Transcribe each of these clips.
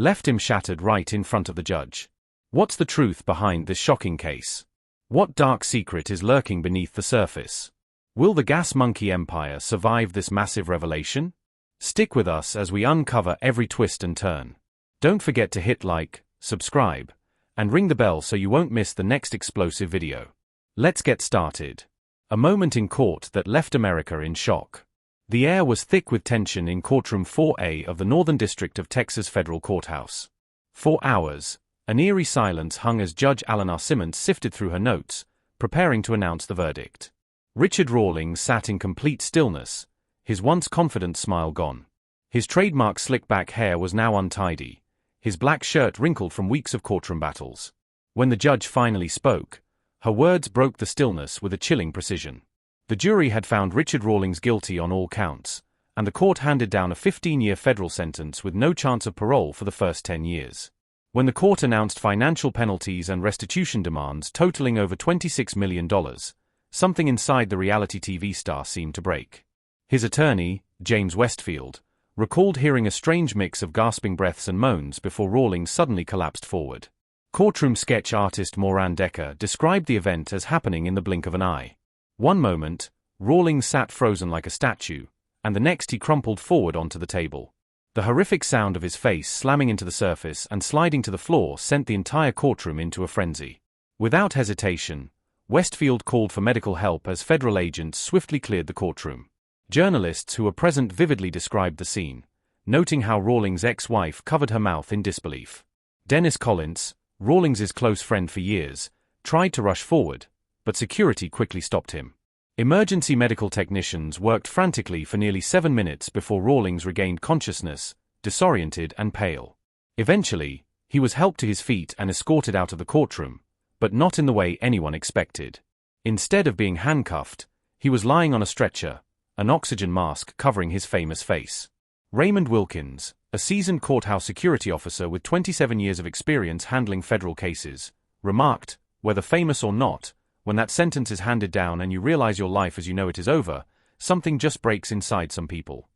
left him shattered right in front of the judge. What's the truth behind this shocking case? What dark secret is lurking beneath the surface? Will the gas monkey empire survive this massive revelation? Stick with us as we uncover every twist and turn. Don't forget to hit like, subscribe, and ring the bell so you won't miss the next explosive video. Let's get started. A moment in court that left America in shock. The air was thick with tension in Courtroom 4A of the Northern District of Texas Federal Courthouse. For hours, an eerie silence hung as Judge Alan R. Simmons sifted through her notes, preparing to announce the verdict. Richard Rawlings sat in complete stillness, his once confident smile gone. His trademark slick-back hair was now untidy, his black shirt wrinkled from weeks of courtroom battles. When the judge finally spoke, her words broke the stillness with a chilling precision. The jury had found Richard Rawlings guilty on all counts, and the court handed down a 15-year federal sentence with no chance of parole for the first 10 years. When the court announced financial penalties and restitution demands totaling over $26 million, something inside the reality TV star seemed to break. His attorney, James Westfield, recalled hearing a strange mix of gasping breaths and moans before Rawlings suddenly collapsed forward. Courtroom sketch artist Moran Decker described the event as happening in the blink of an eye. One moment, Rawlings sat frozen like a statue, and the next he crumpled forward onto the table. The horrific sound of his face slamming into the surface and sliding to the floor sent the entire courtroom into a frenzy. Without hesitation, Westfield called for medical help as federal agents swiftly cleared the courtroom. Journalists who were present vividly described the scene, noting how Rawlings' ex-wife covered her mouth in disbelief. Dennis Collins, Rawlings' close friend for years, tried to rush forward, but security quickly stopped him. Emergency medical technicians worked frantically for nearly 7 minutes before Rawlings regained consciousness, disoriented and pale. Eventually, he was helped to his feet and escorted out of the courtroom, but not in the way anyone expected. Instead of being handcuffed, he was lying on a stretcher, an oxygen mask covering his famous face. Raymond Wilkins, a seasoned courthouse security officer with 27 years of experience handling federal cases, remarked, "Whether famous or not, when that sentence is handed down and you realize your life as you know it is over, something just breaks inside some people."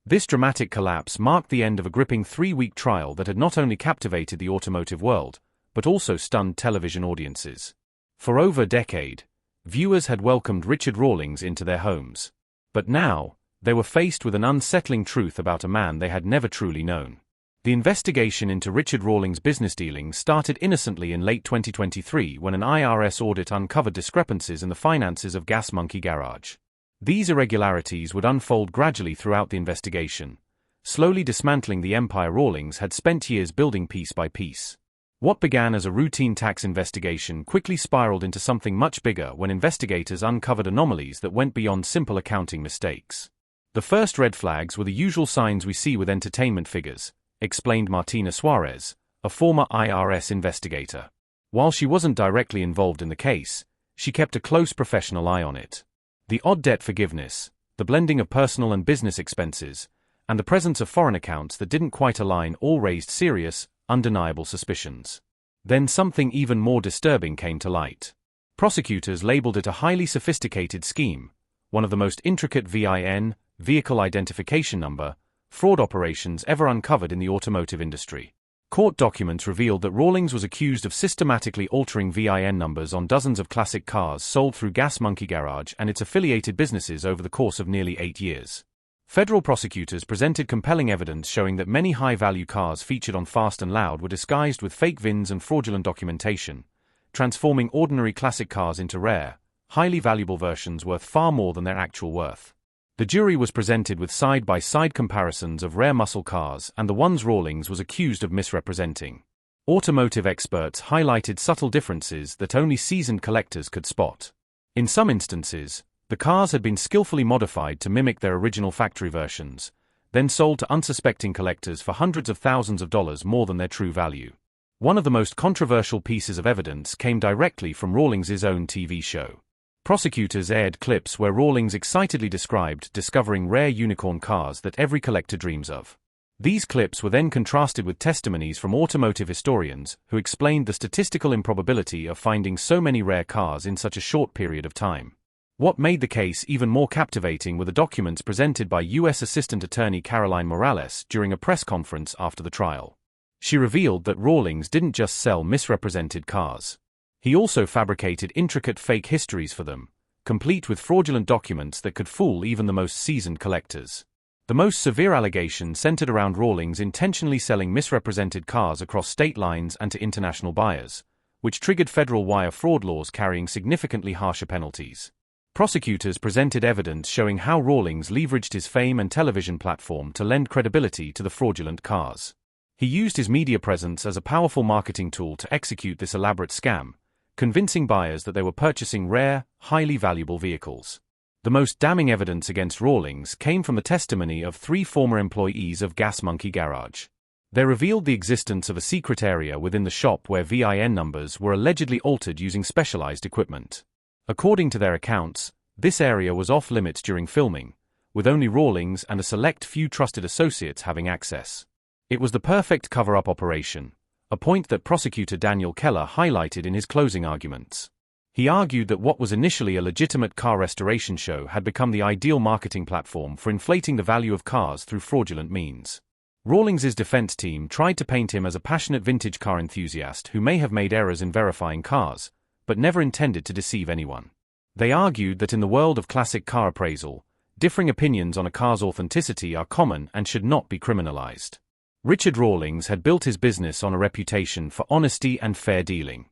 This dramatic collapse marked the end of a gripping 3-week trial that had not only captivated the automotive world, but also stunned television audiences. For over a decade, viewers had welcomed Richard Rawlings into their homes. But now, they were faced with an unsettling truth about a man they had never truly known. The investigation into Richard Rawlings' business dealings started innocently in late 2023 when an IRS audit uncovered discrepancies in the finances of Gas Monkey Garage. These irregularities would unfold gradually throughout the investigation, slowly dismantling the empire Rawlings had spent years building piece by piece. What began as a routine tax investigation quickly spiraled into something much bigger when investigators uncovered anomalies that went beyond simple accounting mistakes. The first red flags were the usual signs we see with entertainment figures, explained Martina Suarez, a former IRS investigator. While she wasn't directly involved in the case, she kept a close professional eye on it. The odd debt forgiveness, the blending of personal and business expenses, and the presence of foreign accounts that didn't quite align all raised serious, undeniable suspicions. Then something even more disturbing came to light. Prosecutors labeled it a highly sophisticated scheme, one of the most intricate VIN, vehicle identification number, fraud operations ever uncovered in the automotive industry. Court documents revealed that Rawlings was accused of systematically altering VIN numbers on dozens of classic cars sold through Gas Monkey Garage and its affiliated businesses over the course of nearly 8 years. Federal prosecutors presented compelling evidence showing that many high-value cars featured on Fast and Loud were disguised with fake VINs and fraudulent documentation, transforming ordinary classic cars into rare, highly valuable versions worth far more than their actual worth. The jury was presented with side-by-side comparisons of rare muscle cars and the ones Rawlings was accused of misrepresenting. Automotive experts highlighted subtle differences that only seasoned collectors could spot. In some instances, the cars had been skillfully modified to mimic their original factory versions, then sold to unsuspecting collectors for hundreds of thousands of dollars more than their true value. One of the most controversial pieces of evidence came directly from Rawlings' own TV show. Prosecutors aired clips where Rawlings excitedly described discovering rare unicorn cars that every collector dreams of. These clips were then contrasted with testimonies from automotive historians who explained the statistical improbability of finding so many rare cars in such a short period of time. What made the case even more captivating were the documents presented by U.S. Assistant Attorney Caroline Morales during a press conference after the trial. She revealed that Rawlings didn't just sell misrepresented cars. He also fabricated intricate fake histories for them, complete with fraudulent documents that could fool even the most seasoned collectors. The most severe allegation centered around Rawlings intentionally selling misrepresented cars across state lines and to international buyers, which triggered federal wire fraud laws carrying significantly harsher penalties. Prosecutors presented evidence showing how Rawlings leveraged his fame and television platform to lend credibility to the fraudulent cars. He used his media presence as a powerful marketing tool to execute this elaborate scam, convincing buyers that they were purchasing rare, highly valuable vehicles. The most damning evidence against Rawlings came from the testimony of 3 former employees of Gas Monkey Garage. They revealed the existence of a secret area within the shop where VIN numbers were allegedly altered using specialized equipment. According to their accounts, this area was off-limits during filming, with only Rawlings and a select few trusted associates having access. It was the perfect cover-up operation, a point that prosecutor Daniel Keller highlighted in his closing arguments. He argued that what was initially a legitimate car restoration show had become the ideal marketing platform for inflating the value of cars through fraudulent means. Rawlings's defense team tried to paint him as a passionate vintage car enthusiast who may have made errors in verifying cars, but never intended to deceive anyone. They argued that in the world of classic car appraisal, differing opinions on a car's authenticity are common and should not be criminalized. Richard Rawlings had built his business on a reputation for honesty and fair dealing.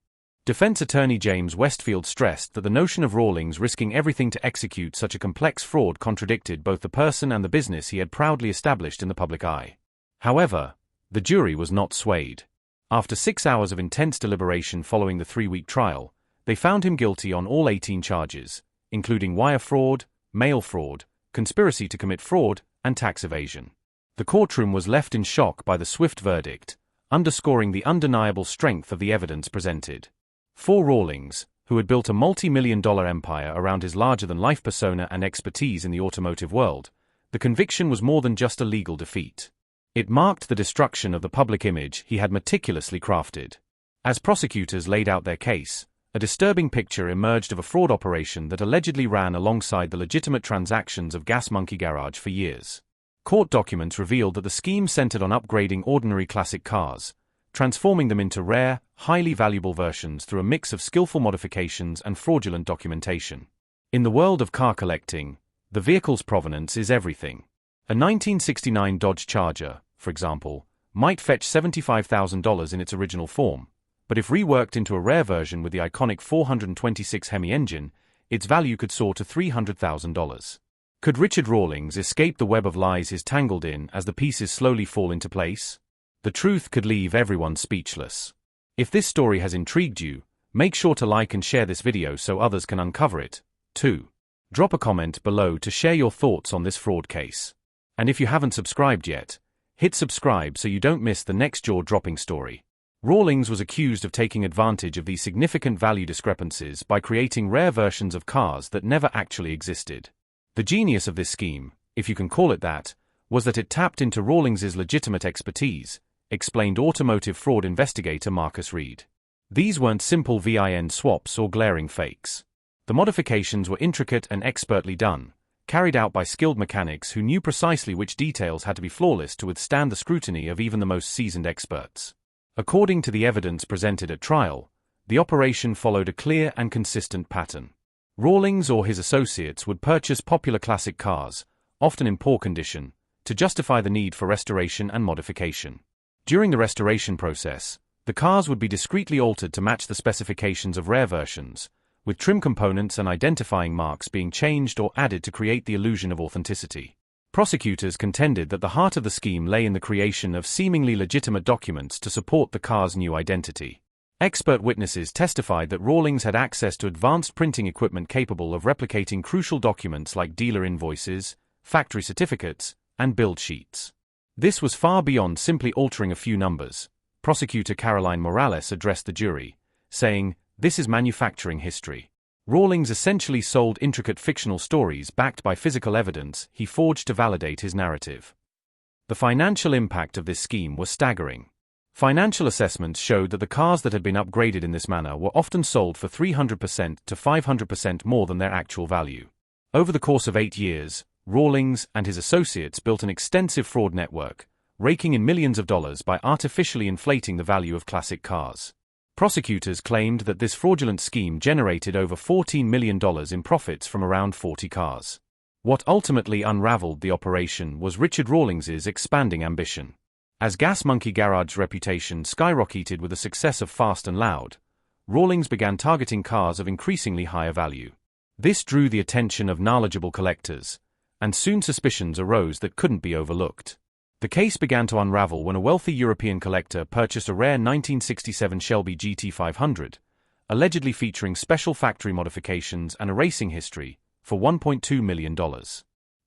Defense attorney James Westfield stressed that the notion of Rawlings risking everything to execute such a complex fraud contradicted both the person and the business he had proudly established in the public eye. However, the jury was not swayed. After 6 hours of intense deliberation following the 3-week trial, they found him guilty on all 18 charges, including wire fraud, mail fraud, conspiracy to commit fraud, and tax evasion. The courtroom was left in shock by the swift verdict, underscoring the undeniable strength of the evidence presented. For Rawlings, who had built a multi-million-dollar empire around his larger-than-life persona and expertise in the automotive world, the conviction was more than just a legal defeat. It marked the destruction of the public image he had meticulously crafted. As prosecutors laid out their case, a disturbing picture emerged of a fraud operation that allegedly ran alongside the legitimate transactions of Gas Monkey Garage for years. Court documents revealed that the scheme centered on upgrading ordinary classic cars, transforming them into rare, highly valuable versions through a mix of skillful modifications and fraudulent documentation. In the world of car collecting, the vehicle's provenance is everything. A 1969 Dodge Charger, for example, might fetch $75,000 in its original form, but if reworked into a rare version with the iconic 426 Hemi engine, its value could soar to $300,000. Could Richard Rawlings escape the web of lies he's tangled in as the pieces slowly fall into place? The truth could leave everyone speechless. If this story has intrigued you, make sure to like and share this video so others can uncover it. 2. Drop a comment below to share your thoughts on this fraud case. And if you haven't subscribed yet, hit subscribe so you don't miss the next jaw-dropping story. Rawlings was accused of taking advantage of these significant value discrepancies by creating rare versions of cars that never actually existed. The genius of this scheme, if you can call it that, was that it tapped into Rawlings's legitimate expertise, explained automotive fraud investigator Marcus Reed. These weren't simple VIN swaps or glaring fakes. The modifications were intricate and expertly done, carried out by skilled mechanics who knew precisely which details had to be flawless to withstand the scrutiny of even the most seasoned experts. According to the evidence presented at trial, the operation followed a clear and consistent pattern. Rawlings or his associates would purchase popular classic cars, often in poor condition, to justify the need for restoration and modification. During the restoration process, the cars would be discreetly altered to match the specifications of rare versions, with trim components and identifying marks being changed or added to create the illusion of authenticity. Prosecutors contended that the heart of the scheme lay in the creation of seemingly legitimate documents to support the car's new identity. Expert witnesses testified that Rawlings had access to advanced printing equipment capable of replicating crucial documents like dealer invoices, factory certificates, and build sheets. This was far beyond simply altering a few numbers. Prosecutor Caroline Morales addressed the jury, saying, "This is manufacturing history." Rawlings essentially sold intricate fictional stories backed by physical evidence he forged to validate his narrative. The financial impact of this scheme was staggering. Financial assessments showed that the cars that had been upgraded in this manner were often sold for 300% to 500% more than their actual value. Over the course of 8 years, Rawlings and his associates built an extensive fraud network, raking in millions of dollars by artificially inflating the value of classic cars. Prosecutors claimed that this fraudulent scheme generated over $14 million in profits from around 40 cars. What ultimately unraveled the operation was Richard Rawlings's expanding ambition. As Gas Monkey Garage's reputation skyrocketed with the success of Fast and Loud, Rawlings began targeting cars of increasingly higher value. This drew the attention of knowledgeable collectors, and soon suspicions arose that couldn't be overlooked. The case began to unravel when a wealthy European collector purchased a rare 1967 Shelby GT500, allegedly featuring special factory modifications and a racing history, for $1.2 million.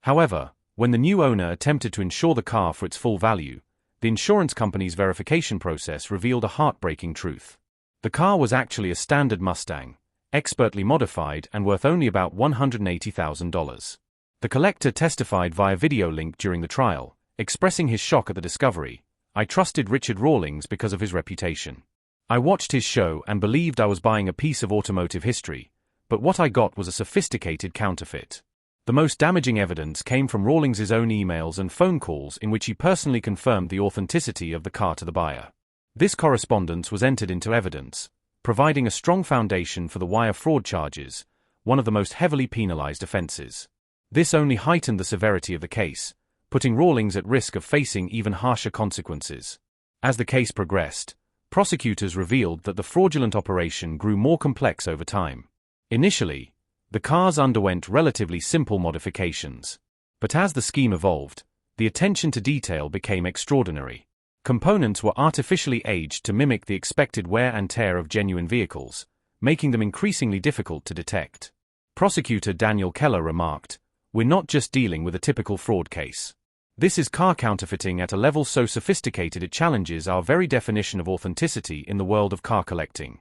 However, when the new owner attempted to insure the car for its full value, the insurance company's verification process revealed a heartbreaking truth. The car was actually a standard Mustang, expertly modified and worth only about $180,000. The collector testified via video link during the trial, expressing his shock at the discovery. "I trusted Richard Rawlings because of his reputation. I watched his show and believed I was buying a piece of automotive history, but what I got was a sophisticated counterfeit." The most damaging evidence came from Rawlings's own emails and phone calls in which he personally confirmed the authenticity of the car to the buyer. This correspondence was entered into evidence, providing a strong foundation for the wire fraud charges, one of the most heavily penalized offenses. This only heightened the severity of the case, putting Rawlings at risk of facing even harsher consequences. As the case progressed, prosecutors revealed that the fraudulent operation grew more complex over time. Initially, the cars underwent relatively simple modifications. But as the scheme evolved, the attention to detail became extraordinary. Components were artificially aged to mimic the expected wear and tear of genuine vehicles, making them increasingly difficult to detect. Prosecutor Daniel Keller remarked, "We're not just dealing with a typical fraud case. This is car counterfeiting at a level so sophisticated it challenges our very definition of authenticity in the world of car collecting."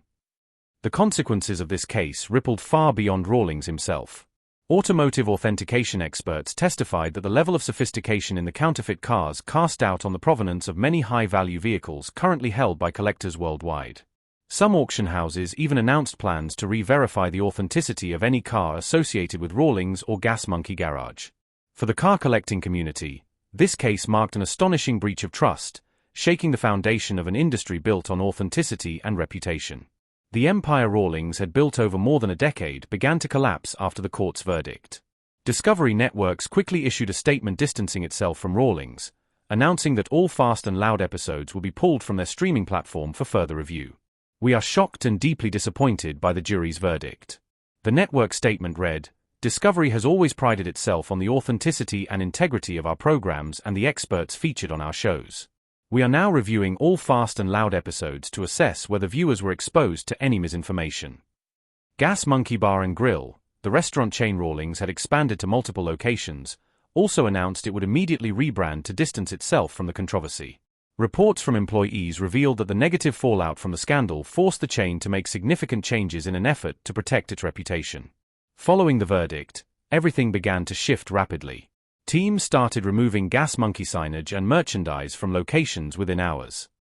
The consequences of this case rippled far beyond Rawlings himself. Automotive authentication experts testified that the level of sophistication in the counterfeit cars cast doubt on the provenance of many high-value vehicles currently held by collectors worldwide. Some auction houses even announced plans to re-verify the authenticity of any car associated with Rawlings or Gas Monkey Garage. For the car collecting community, this case marked an astonishing breach of trust, shaking the foundation of an industry built on authenticity and reputation. The empire Rawlings had built over more than a decade began to collapse after the court's verdict. Discovery Networks quickly issued a statement distancing itself from Rawlings, announcing that all Fast and Loud episodes will be pulled from their streaming platform for further review. "We are shocked and deeply disappointed by the jury's verdict." The network statement read, "Discovery has always prided itself on the authenticity and integrity of our programs and the experts featured on our shows. We are now reviewing all Fast and Loud episodes to assess whether viewers were exposed to any misinformation." Gas Monkey Bar and Grill, the restaurant chain Rawlings had expanded to multiple locations, also announced it would immediately rebrand to distance itself from the controversy. Reports from employees revealed that the negative fallout from the scandal forced the chain to make significant changes in an effort to protect its reputation. Following the verdict, everything began to shift rapidly. Teams started removing Gas Monkey signage and merchandise from locations within hours.